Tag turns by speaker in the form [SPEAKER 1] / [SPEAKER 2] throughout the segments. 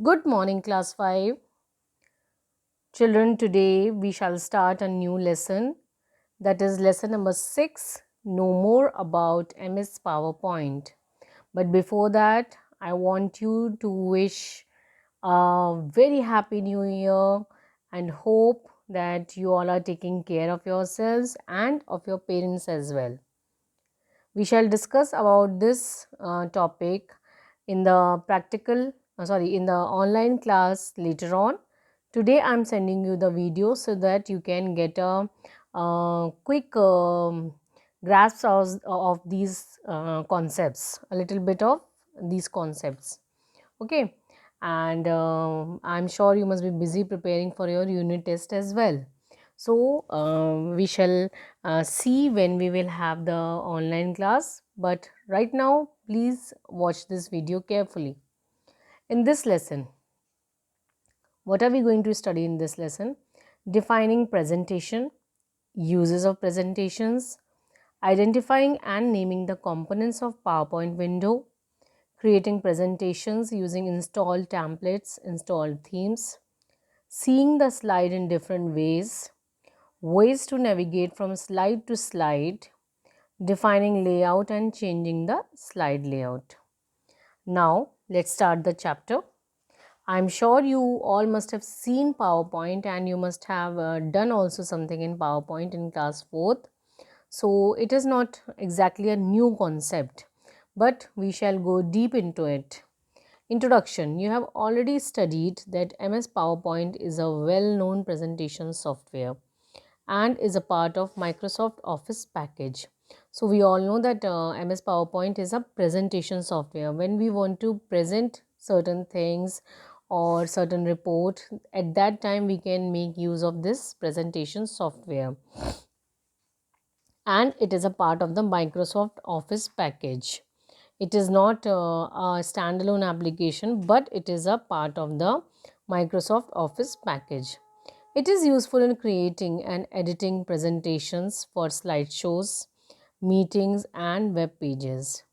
[SPEAKER 1] Good morning, class 5. Children, today we shall start a new lesson, that is lesson number 6, Know More About MS PowerPoint. But before that, I want you to wish a very happy new year and hope that you all are taking care of yourselves and of your parents as well. We shall discuss about this topic in the in the online class later on. Today I am sending you the video so that you can get a quick grasp of these concepts, a little bit of these concepts. Okay, and I'm sure you must be busy preparing for your unit test as well. So we shall see when we will have the online class, but right now please watch this video carefully. In this lesson, what are we going to study in this lesson? Defining presentation, uses of presentations, identifying and naming the components of PowerPoint window, creating presentations using installed templates, installed themes, seeing the slide in different ways to navigate from slide to slide, defining layout and changing the slide layout. Now, let's start the chapter. I'm sure you all must have seen PowerPoint and you must have done also something in PowerPoint in class 4th. So, it is not exactly a new concept, but we shall go deep into it. Introduction. You have already studied that MS PowerPoint is a well-known presentation software and is a part of Microsoft Office package. So we all know that MS PowerPoint is a presentation software. When we want to present certain things or certain report, at that time we can make use of this presentation software, and it is a part of the Microsoft Office package. It is not a standalone application, but it is a part of the Microsoft Office package. It is useful in creating and editing presentations for slideshows, meetings, and web pages.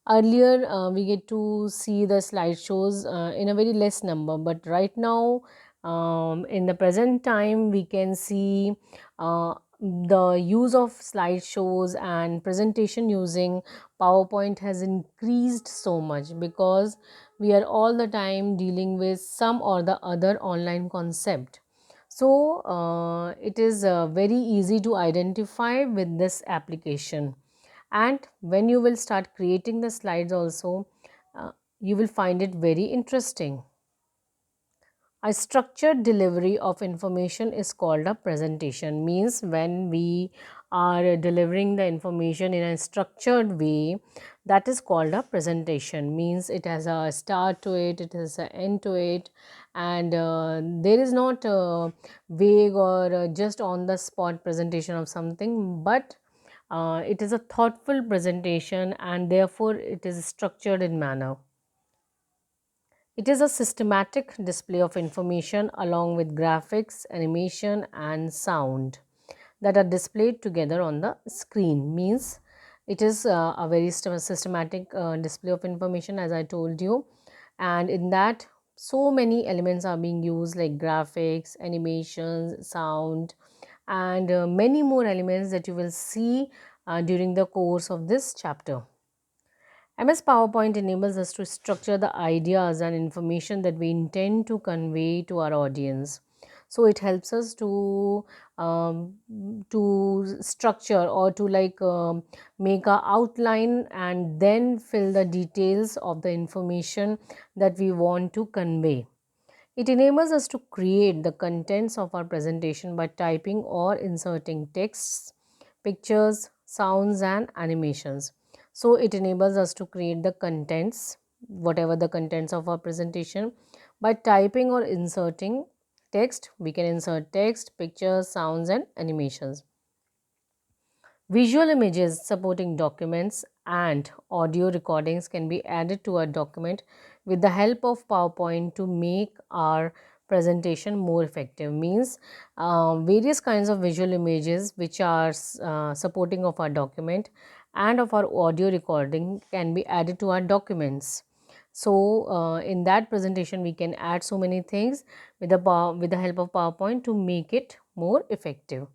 [SPEAKER 1] Earlier, we get to see the slideshows in a very less number, but right now, in the present time, we can see the use of slideshows and presentation using PowerPoint has increased so much because we are all the time dealing with some or the other online concept. So, it is very easy to identify with this application, and when you will start creating the slides also, you will find it very interesting. A structured delivery of information is called a presentation. Means when we are delivering the information in a structured way, that is called a presentation. Means it has a start to it, it has an end to it, and there is not a vague or just on the spot presentation of something, but it is a thoughtful presentation and therefore it is structured in manner. It is a systematic display of information along with graphics, animation and sound that are displayed together on the screen. Means it is a very systematic display of information, as I told you, and in that so many elements are being used like graphics, animations, sound, and many more elements that you will see during the course of this chapter. MS PowerPoint enables us to structure the ideas and information that we intend to convey to our audience. So it helps us to structure or to make a outline and then fill the details of the information that we want to convey. It enables us to create the contents of our presentation by typing or inserting texts, pictures, sounds and animations. So it enables us to create the contents, whatever the contents of our presentation, by typing or inserting text. We can insert text, pictures, sounds and animations. Visual images supporting documents and audio recordings can be added to a document with the help of PowerPoint to make our presentation more effective. Means various kinds of visual images which are supporting of our document and of our audio recording can be added to our documents. So in that presentation we can add so many things with the help of PowerPoint to make it more effective.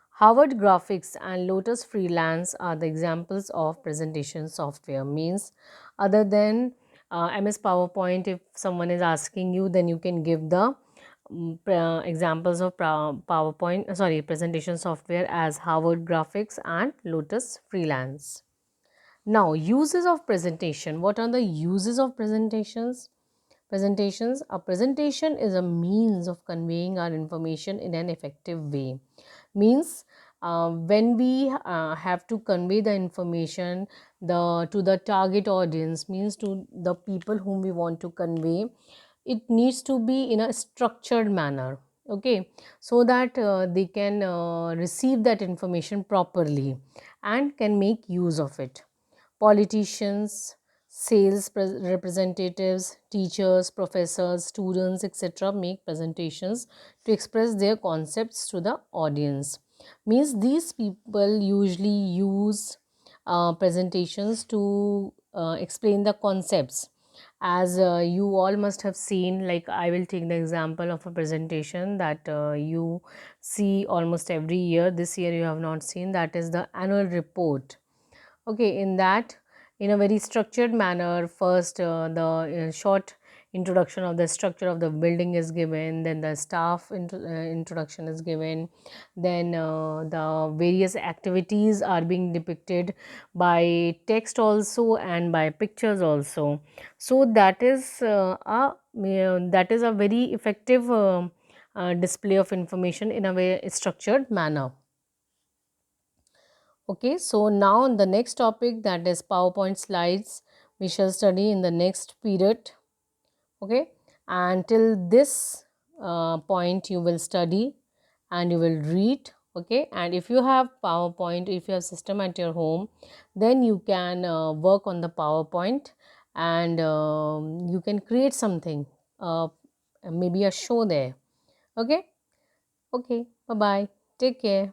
[SPEAKER 1] Harvard Graphics and Lotus Freelance are the examples of presentation software. Means other than MS PowerPoint, if someone is asking you, then you can give the examples of PowerPoint, sorry, presentation software as Harvard Graphics and Lotus Freelance. Now, uses of presentation. What are the uses of presentations? Presentations. A presentation is a means of conveying our information in an effective way. Means when we have to convey the information to the target audience, means to the people whom we want to convey, it needs to be in a structured manner, okay, so that they can receive that information properly and can make use of it. Politicians, sales representatives, teachers, professors, students, etc. make presentations to express their concepts to the audience. Means these people usually use presentations to explain the concepts. As you all must have seen, like I will take the example of a presentation that you see almost every year. This year you have not seen, that is the annual report. Okay, in that, in a very structured manner, first the short introduction of the structure of the building is given, then the staff introduction is given, then the various activities are being depicted by text also and by pictures also. So that is a very effective display of information in a very structured manner. Okay, so now the next topic, that is PowerPoint slides, we shall study in the next period. Okay, and till this point you will study and you will read. Okay, and if you have PowerPoint, if you have system at your home, then you can work on the PowerPoint and you can create something, maybe a show there. Okay, okay, bye bye, take care.